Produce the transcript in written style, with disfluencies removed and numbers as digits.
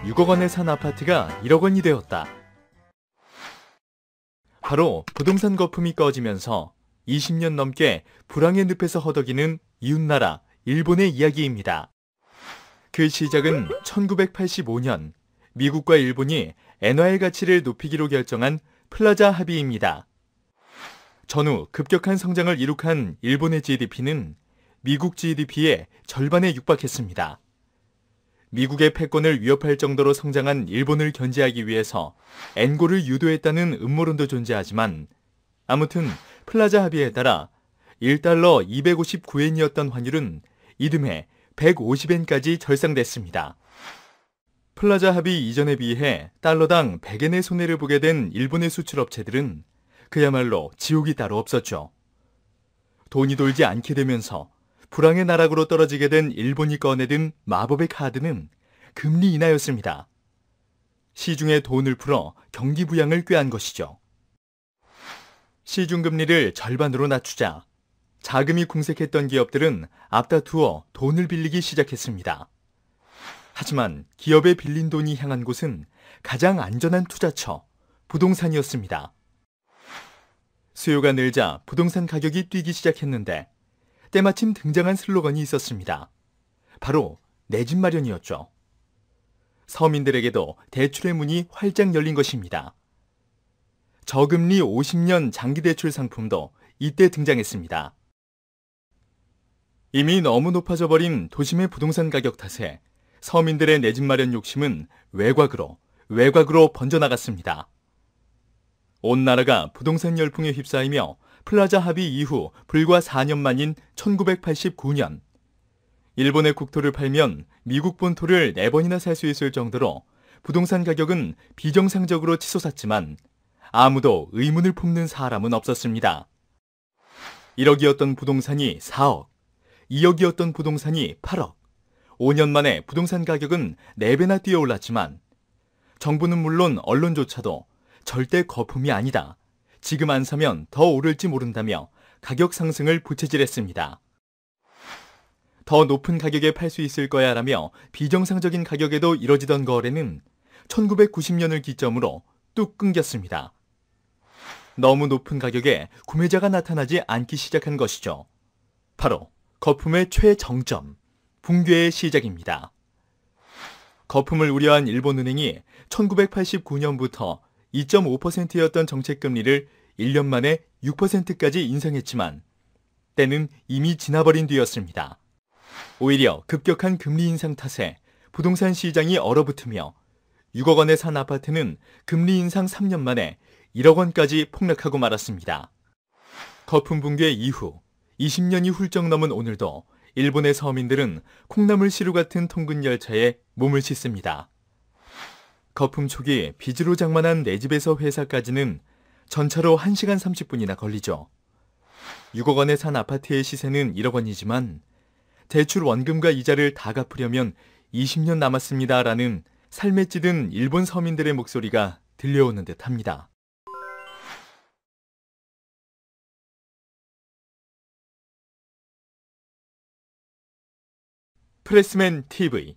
6억 원에 산 아파트가 1억 원이 되었다. 바로 부동산 거품이 꺼지면서 20년 넘게 불황의 늪에서 허덕이는 이웃나라 일본의 이야기입니다. 그 시작은 1985년 미국과 일본이 엔화의 가치를 높이기로 결정한 플라자 합의입니다. 전후 급격한 성장을 이룩한 일본의 GDP는 미국 GDP의 절반에 육박했습니다. 미국의 패권을 위협할 정도로 성장한 일본을 견제하기 위해서 엔고를 유도했다는 음모론도 존재하지만 아무튼 플라자 합의에 따라 1달러 259엔이었던 환율은 이듬해 150엔까지 절상됐습니다. 플라자 합의 이전에 비해 달러당 100엔의 손해를 보게 된 일본의 수출업체들은 그야말로 지옥이 따로 없었죠. 돈이 돌지 않게 되면서 불황의 나락으로 떨어지게 된 일본이 꺼내든 마법의 카드는 금리 인하였습니다. 시중에 돈을 풀어 경기 부양을 꾀한 것이죠. 시중금리를 절반으로 낮추자 자금이 궁색했던 기업들은 앞다투어 돈을 빌리기 시작했습니다. 하지만 기업에 빌린 돈이 향한 곳은 가장 안전한 투자처, 부동산이었습니다. 수요가 늘자 부동산 가격이 뛰기 시작했는데 때마침 등장한 슬로건이 있었습니다. 바로 내 집 마련이었죠. 서민들에게도 대출의 문이 활짝 열린 것입니다. 저금리 50년 장기대출 상품도 이때 등장했습니다. 이미 너무 높아져 버린 도심의 부동산 가격 탓에 서민들의 내 집 마련 욕심은 외곽으로 번져나갔습니다. 온 나라가 부동산 열풍에 휩싸이며 플라자 합의 이후 불과 4년 만인 1989년 일본의 국토를 팔면 미국 본토를 4번이나 살 수 있을 정도로 부동산 가격은 비정상적으로 치솟았지만 아무도 의문을 품는 사람은 없었습니다. 1억이었던 부동산이 4억, 2억이었던 부동산이 8억, 5년 만에 부동산 가격은 4배나 뛰어올랐지만 정부는 물론 언론조차도 절대 거품이 아니다. 지금 안 사면 더 오를지 모른다며 가격 상승을 부채질했습니다. 더 높은 가격에 팔 수 있을 거야 라며 비정상적인 가격에도 이뤄지던 거래는 1990년을 기점으로 뚝 끊겼습니다. 너무 높은 가격에 구매자가 나타나지 않기 시작한 것이죠. 바로 거품의 최정점, 붕괴의 시작입니다. 거품을 우려한 일본은행이 1989년부터 2.5%였던 정책금리를 1년 만에 6%까지 인상했지만 때는 이미 지나버린 뒤였습니다. 오히려 급격한 금리 인상 탓에 부동산 시장이 얼어붙으며 6억 원에 산 아파트는 금리 인상 3년 만에 1억 원까지 폭락하고 말았습니다. 거품 붕괴 이후 20년이 훌쩍 넘은 오늘도 일본의 서민들은 콩나물 시루 같은 통근 열차에 몸을 싣습니다. 거품 초기 빚으로 장만한 내 집에서 회사까지는 전차로 1시간 30분이나 걸리죠. 6억 원에 산 아파트의 시세는 1억 원이지만 대출 원금과 이자를 다 갚으려면 20년 남았습니다라는 삶에 찌든 일본 서민들의 목소리가 들려오는 듯합니다. 프레스맨 TV